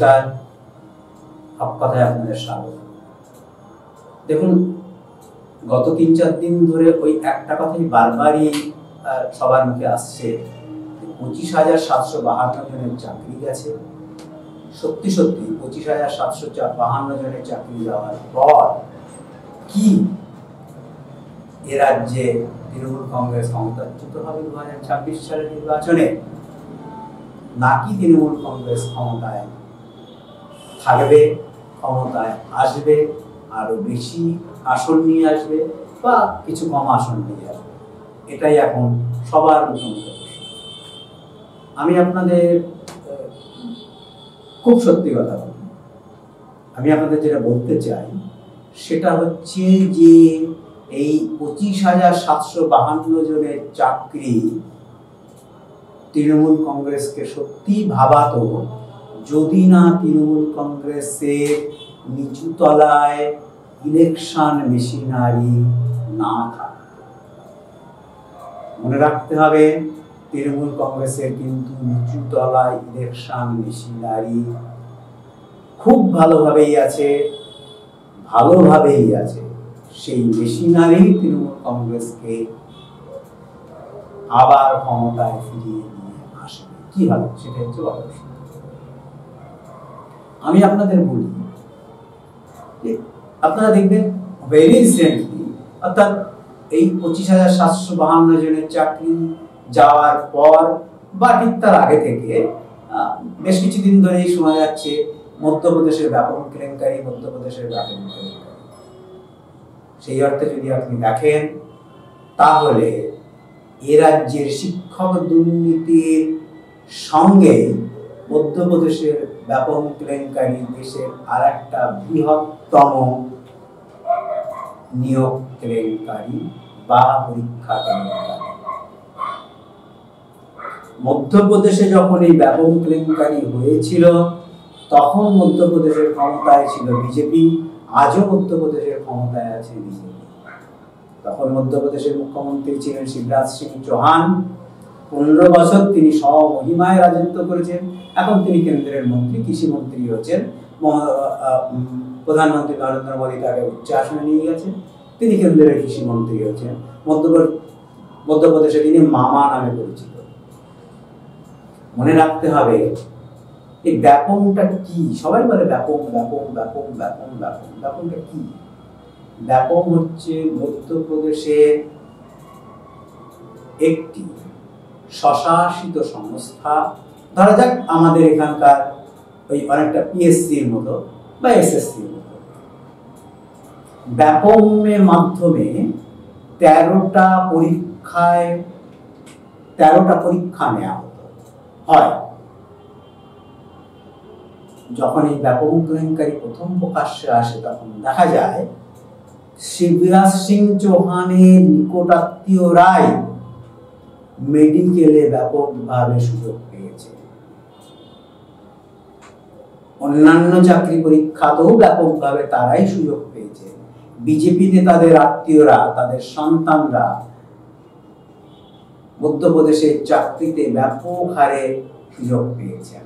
নমস্কার, কথায় আপনাদের স্বাগত। দেখুন, গত ৩-৪ দিন ধরে ওই একটা কথাই বারবারই সবার মুখে আসছে, ২৫,৭৫২ জনের চাকরি গেছে। সত্যি সত্যি ২৫,৭৫২ জনের চাকরি যাওয়ার পর কি এ রাজ্যে তৃণমূল কংগ্রেস ক্ষমতাচ্যুত হবে ২০২৬ সালের নির্বাচনে, নাকি তৃণমূল কংগ্রেস ক্ষমতায় থাকবে, ক্ষমতায় আসবে, আরো বেশি আসন নিয়ে আসবে বা কিছু কম আসন নিয়ে আসবে? এটাই এখন সবার মুখোমুখি প্রশ্ন। আমি আপনাদের খুব সত্যি কথা বলি, আমি আপনাদের যেটা বলতে চাই সেটা হচ্ছে যে এই ২৫,৭৫২ জনের চাকরি তৃণমূল কংগ্রেসকে সত্যি ভাবাতো যদি না তৃণমূল কংগ্রেসের নিচু তলায় ইলেকশন মেশিনারি না থাকে। মনে রাখতে হবে, তৃণমূল কংগ্রেসের কিন্তু নিচু তলায় ইলেকশন মেশিনারি খুব ভালোভাবেই আছে। সেই মেশিনারি তৃণমূল কংগ্রেসকে আবার ক্ষমতায় ফিরিয়ে নিয়ে আসবে। কিভাবে, সেটা হচ্ছে বড় প্রশ্ন। আমি আপনাদের বলি, আপনারা দেখবেন ভেরি রিসেন্টলি, অর্থাৎ এই ২৫,৭৫২ জনের চাকরি যাওয়ার পর বা ঠিক তার আগে থেকে বেশ কিছুদিন ধরেই শোনা যাচ্ছে মধ্যপ্রদেশের ব্যাপক কেলেঙ্কারি। সেই অর্থে যদি আপনি দেখেন, তাহলে এ রাজ্যের শিক্ষক দুর্নীতির সঙ্গে মধ্যপ্রদেশের ব্যাপক কেলেঙ্কারি দেশের আর একটা বৃহত্তম নিয়োগ কেলেঙ্কারি বা পরীক্ষা কেলেঙ্কারি। মধ্যপ্রদেশে যখন এই ব্যাপক কেলেঙ্কারি হয়েছিল, তখন মধ্যপ্রদেশের ক্ষমতায় ছিল বিজেপি, আজও মধ্যপ্রদেশের ক্ষমতায় আছে বিজেপি। তখন মধ্যপ্রদেশের মুখ্যমন্ত্রী ছিলেন শিবরাজ সিং চৌহান। ১৫ বছর তিনি স্বমহিমায় রাজত্ব করেছেন। এখন তিনি কেন্দ্রের মন্ত্রী, কৃষি মন্ত্রী হয়েছেন। প্রধানমন্ত্রী নরেন্দ্র মোদী তাকে উচ্চ আসনে নিয়ে গেছেন, তিনি কেন্দ্রের কৃষি মন্ত্রী হয়েছেন। মধ্যপ্রদেশে তিনি মামা নামে পরিচিত। মনে রাখতে হবে, এই ব্যাপকটা কি? সবাই বলে ব্যাপকটা কি? ব্যাপক হচ্ছে মধ্যপ্রদেশের একটি স্বশাসিত সংস্থা, ধরা যাক আমাদের এখানকার ওই অনেকটা পিএসসির মতো বা এসএসসির মতো। ব্যাপমের মাধ্যমে 13টা পরীক্ষা নেওয়া হয়। যখন এই ব্যাপক কেলেঙ্কারি প্রথম প্রকাশ্যে আসে, তখন দেখা যায় শিবরাজ সিং চৌহানের নিকটাত্মীয়রাই মেডিকেলে ব্যাপকভাবে সুযোগ পেয়েছে। অন্যান্য চাকরি পরীক্ষাতেও ব্যাপকভাবে তারাই সুযোগ পেয়েছে। বিজেপি নেতাদের আত্মীয়রা, তাদের সন্তানরা মধ্যপ্রদেশের চাকরিতে ব্যাপক হারে সুযোগ পেয়েছেন।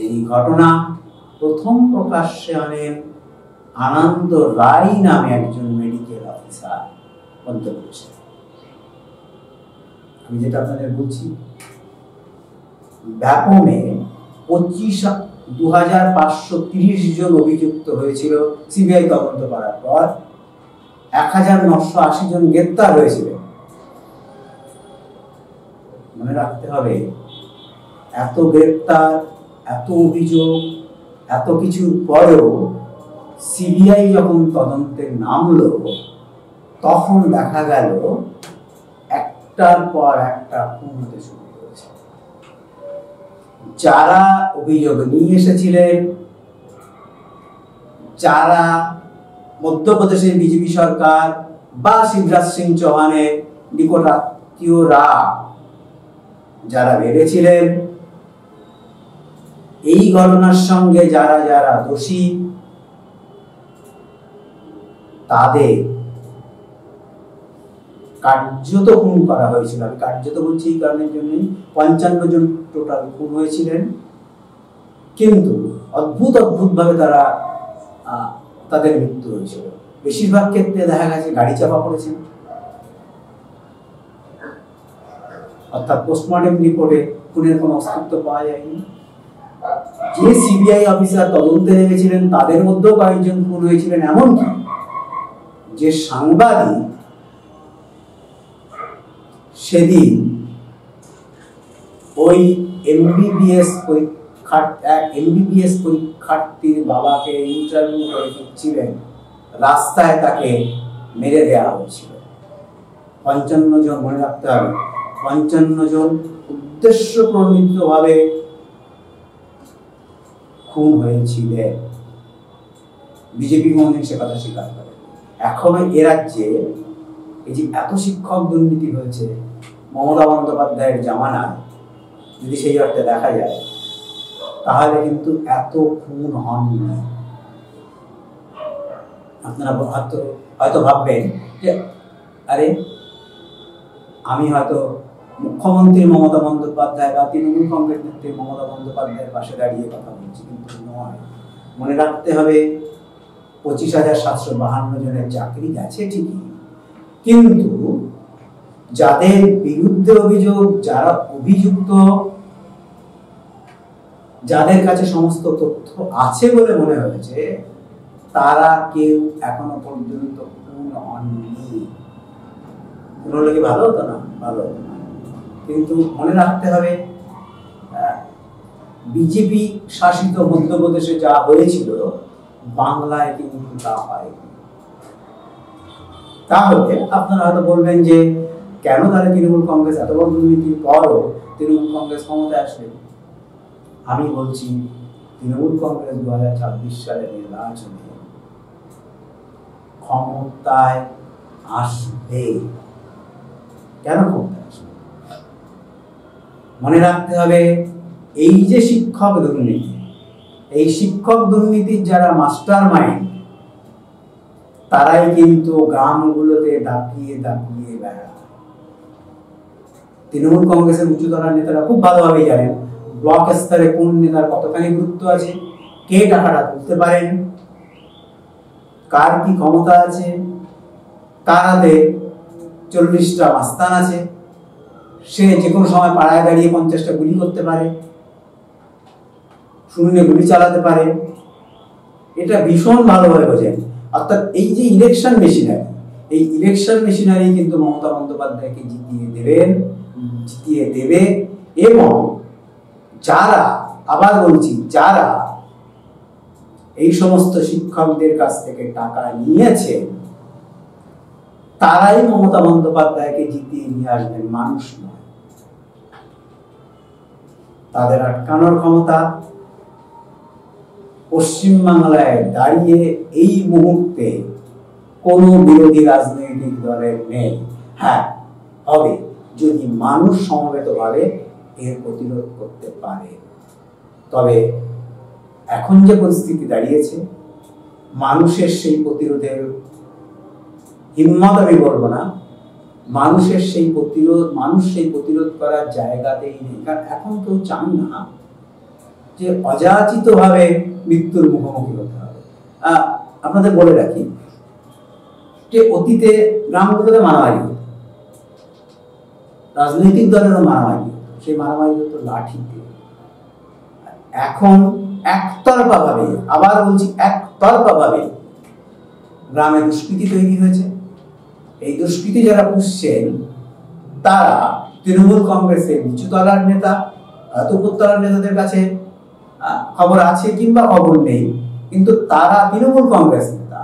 এই ঘটনা প্রথম প্রকাশ্যে আনেন আনন্দ রায় নামে একজন মেডিকেল অফিসার মধ্যপ্রদেশে। আমি যেটা আপনাদের বলছি, ব্যাপমে ২,৫৩০ জন অভিযুক্ত হয়েছিল সিবিআই তদন্ত করার পর। ১,৯৮০ জন গ্রেপ্তার হয়েছিল। মনে রাখতে হবে, এত গ্রেপ্তার, এত অভিযোগ, এত কিছুর পরেও সিবিআই যখন তদন্তে নামলো, তখন দেখা গেল একটার পর একটা খুন হতে শুরু করেছে। যারা অভিযোগ নিয়ে এসেছিলেন, যারা মধ্যপ্রদেশের বিজেপি সরকার বা শিবরাজ সিং চৌহানের নিকটাত্মীয়রা যারা ভেবেছিলেন এই ঘটনার সঙ্গে যারা যারা দোষী, তাদের কার্যত খুন করা হয়েছিল। আমি কার্যত বলছি এই কারণের জন্যই, ৫৫ জন টোটাল খুন হয়েছিলেন। কিন্তু অদ্ভুত ভাবে তারা তাদের মৃত্যু হয়েছিল। বেশিরভাগ ক্ষেত্রে দেখা গেছে গাড়ি চাপা পড়েছেন, অর্থাৎ পোস্টমর্টেম রিপোর্টে খুনের কোনো অস্তিত্ব পাওয়া যায়নি। যে সিবিআই অফিসার তদন্তে নেমেছিলেন তাদের মধ্যেও কয়েকজন খুন হয়েছিলেন। এমনকি যে সাংবাদিক সেদিন ওই এমবিবিএস পরীক্ষার্থীর বাবাকে ইন্টারভিউ করে দিচ্ছিলেন, রাস্তায় তাকে মেরে দেওয়া হয়েছিল। 55 জন, মনে রাখতে হবে, 55 জন উদ্দেশ্য প্রণীতভাবে খুন হয়েছিলেন। বিজেপি কোনদিন সে কথা স্বীকার করে। এখনো এ রাজ্যে এই যে এত শিক্ষক দুর্নীতি হয়েছে মমতা বন্দ্যোপাধ্যায়ের জামানায়, যদি সেই অর্থে দেখা যায়, তাহলে কিন্তু এত খুন হননি। আপনারা হয়তো ভাববেন যে আরে আমি হয়তো মুখ্যমন্ত্রী মমতা বন্দ্যোপাধ্যায় বা তৃণমূল কংগ্রেস নেত্রী মমতা বন্দ্যোপাধ্যায়ের পাশে দাঁড়িয়ে কথা বলছি, কিন্তু নয়। মনে রাখতে হবে 25,752 জনের চাকরি গেছে ঠিকই, কিন্তু যাদের বিরুদ্ধে অভিযোগ, যারা অভিযুক্ত, যাদের কাছে সমস্ত তথ্য আছে বলে মনে হয়েছে, তারা কেউ এখনো পর্যন্ত খুন হননি। খুন হলে কি ভালো হতো না? ভালো হতো না। কিন্তু মনে রাখতে হবে বিজেপি শাসিত মধ্যপ্রদেশে যা হয়েছিল, বাংলায় কিন্তু তা হয়নি। তাহলে আপনারা হয়তো বলবেন যে কেন তাহলে তৃণমূল কংগ্রেস এত বড় দুর্নীতির পরও তৃণমূল কংগ্রেস ক্ষমতায় আসবে? আমি বলছি তৃণমূল কংগ্রেস 2026 সালের নির্বাচনে ক্ষমতায় আসবে। কেন ক্ষমতায় আসবে? মনে রাখতে হবে এই যে শিক্ষক দুর্নীতি, এই শিক্ষক দুর্নীতির যারা মাস্টার মাইন্ড, তারাই কিন্তু গ্রামগুলোতে দাপিয়ে বেড়ায়। তৃণমূল কংগ্রেসের উচ্চতলার নেতারা খুব ভালোভাবে জানেন ব্লক স্তরে কোন নেতার কতখানি গুরুত্ব আছে, কে টাকাটা তুলতে পারেন, কার কি ক্ষমতা আছে, কার হাতে 40টা মাস্তান আছে, সে যে কোনো সময় পাড়ায় দাঁড়িয়ে 50টা গুলি করতে পারে, শূন্যে গুলি চালাতে পারে। এটা ভীষণ ভালোভাবে বোঝেন। অর্থাৎ এই যে ইলেকশন মেশিনারি, এই ইলেকশন মেশিনারি কিন্তু মমতা বন্দ্যোপাধ্যায়কে জিতিয়ে দেবে। এবং যারা, আবার বলছি, যারা এই সমস্ত শিক্ষকদের কাছ থেকে টাকা নিয়েছে, তারাই মমতা বন্দ্যোপাধ্যায়কে জিতিয়ে নিয়ে আসবেন, মানুষ নয়। তাদের আটকানোর ক্ষমতা পশ্চিমবাংলায় দাঁড়িয়ে এই মুহূর্তে কোনো বিরোধী রাজনৈতিক দলের নেই। হ্যাঁ, হবে যদি মানুষ সমবেতভাবে এর প্রতিরোধ করতে পারে। তবে এখন যে পরিস্থিতি দাঁড়িয়েছে, মানুষের সেই প্রতিরোধের হিম্মত আমি বলবো না, মানুষ সেই প্রতিরোধ করার জায়গাতেই নেই। কারণ এখন কেউ চান না যে অযাচিত ভাবে মৃত্যুর মুখোমুখি হতে হবে। আপনাদের বলে রাখি যে অতীতে গ্রামগুলোতে মারামারি হতো, রাজনৈতিক দলেরও মারামারি হতো, সেই মারামারি হতো লাঠিতে। এখন একতরফা ভাবে, আবার বলছি একতরফা ভাবে, গ্রামে দুষ্কৃতি তৈরি হয়েছে। এই দুষ্কৃতি যারা পুষছেন তারা তৃণমূল কংগ্রেসের নিচুতলার নেতা, উপরতলার নেতাদের কাছে খবর আছে কিংবা খবর নেই, কিন্তু তারা তৃণমূল কংগ্রেস নেতা,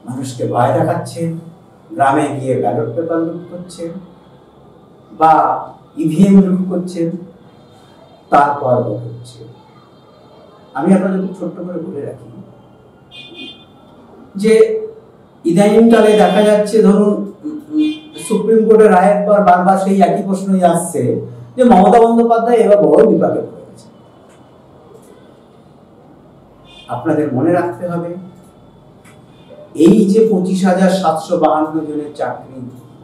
মানুষকে ভয় দেখাচ্ছেন, গ্রামে গিয়ে ব্যালট পেপার লুট করছেন বা ইভিএম লুট করছেন, তারপর হচ্ছে। আমি আপনাদের ছোট্ট করে বলে রাখি যে ইদানিংকালে দেখা যাচ্ছে, ধরুন সুপ্রিম কোর্টের রায়ের পর বারবার সেই একই প্রশ্নই আসছে যে মমতা বন্দ্যোপাধ্যায় এবার বড় বিপাকে পড়ে গেছে। আপনাদের মনে রাখতে হবে এই যে 25,752 জনের চাকরি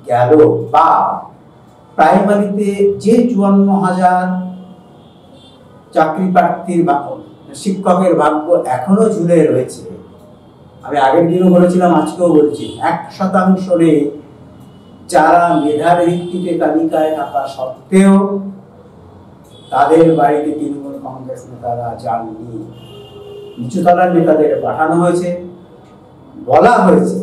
গেল, বা প্রাইমারিতে যে 54,000 চাকরি প্রার্থীর শিক্ষকের ভাগ্য এখনো ঝুলে রয়েছে। আমি আগের দিনও বলেছিলাম, আজকেও বলছি, 1% নেই যারা মেধার ভিত্তিতে তালিকায় থাকা সত্ত্বেও তাদের বাড়িতে তৃণমূল কংগ্রেস নেতারা যাননি। নিচুতলার নেতাদের পাঠানো হয়েছে, বলা হয়েছে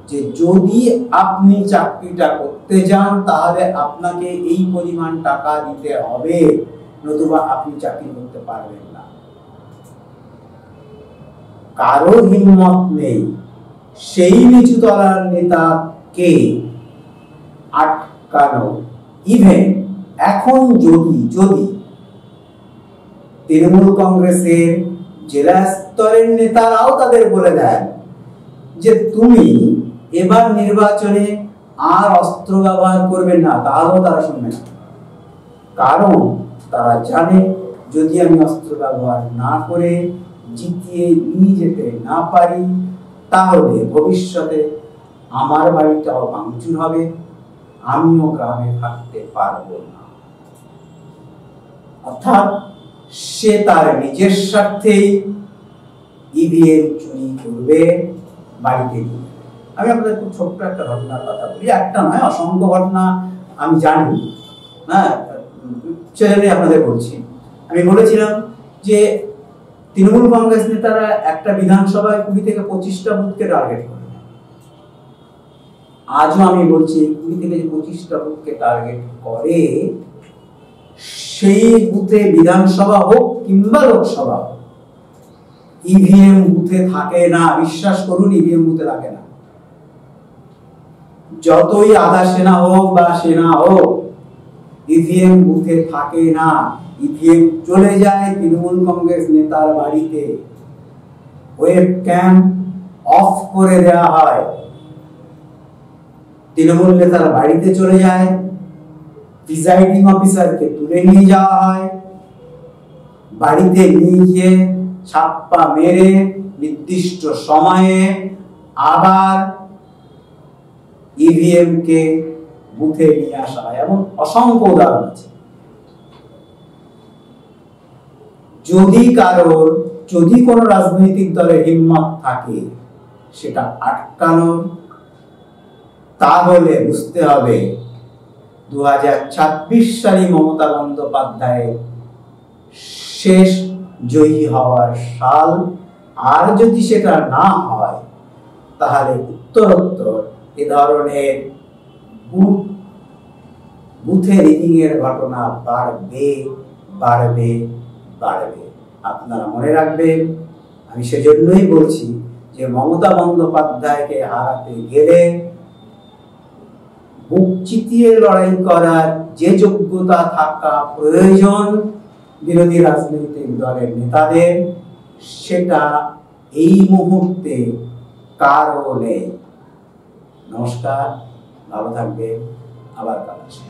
যে যদি আপনি চাকরিটা করতে যান তাহলে আপনাকে এই পরিমাণ টাকা দিতে হবে, নতুবা আপনি চাকরি করতে পারবেন না। কারো হিম্মত নেই সেই নিচুতলার নেতাকে আটকানো। ইভেন এখন যদি তৃণমূল কংগ্রেসের জেলা স্তরের নেতারাও তাদের বলে দেন যে তুমি এবার নির্বাচনে আর অস্ত্র ব্যবহার করবেন না, তাহলেও তারা শুনবে না। কারণ তারা জানে যদি আমি অস্ত্র ব্যবহার না করে জিতিয়ে নিয়ে যেতে না পারি তাহলে ভবিষ্যতে আমার বাড়িটাও ভাঙচুর হবে, আমিও গ্রামে থাকতে পারবো না। অর্থাৎ সে তার নিজের স্বার্থেই ইভিএম চুরি করবে, বাড়িতে গিয়ে। আমি আপনাদের খুব ছোট্ট একটা ঘটনার কথা বলি, একটা নয়, অসংখ্য ঘটনা আমি জানি। হ্যাঁ, সেজন্য আপনাদের বলছি। আমি বলেছিলাম যে তৃণমূল কংগ্রেস নেতারা একটা বিধানসভায় 20 থেকে 25টা বুথকে টার্গেট করে। আজও আমি বলছি 20 থেকে 25টা বুথকে টার্গেট করে, সেই বুথে বিধানসভা হোক কিংবা লোকসভা হোক ইভিএম বুথে থাকে না। বিশ্বাস করুন, ইভিএম বুথে থাকে না। যতই আধা সেনা হোক বা সেনা হোক, ইভিএম বুথে থাকে না। ইভিএম চলে যায় তৃণমূল কংগ্রেস নেতার বাড়িতে, ওয়েব ক্যাম অফ করে দেওয়া হয়, তৃণমূল নেতার বাড়িতে চলে যায়, প্রিসাইডিং অফিসারকে তুলে নিয়ে যাওয়া হয়, বাড়িতে নিয়ে গিয়ে ছাপ্পা মেরে নির্দিষ্ট সময়ে আবার ইভিএম কে বুথে নিয়ে আসা হয়। এমন অসংখ্য উদাহরণ আছে। যদি কোনো রাজনৈতিক দলের হিম্মত থাকে সেটা আটকানোর, তাহলে বুঝতে হবে 2026 সালে মমতা বন্দ্যোপাধ্যায়ের শেষ জয়ী হওয়ার সাল। আর যদি সেটা না হয় তাহলে উত্তরোত্তর এ ধরনের বুথে রিগিং এর ঘটনা বাড়বে। আপনারা মনে রাখবেন, আমি সেজন্যই বলছি যে মমতা বন্দ্যোপাধ্যায়কে হারাতে গেলে বুক চিতিয়ে লড়াই করার যে যোগ্যতা থাকা প্রয়োজন বিরোধী রাজনৈতিক দলের নেতাদের, সেটা এই মুহূর্তে কারও নেই। নমস্কার, ভালো থাকবেন, আবার কাল আসবে।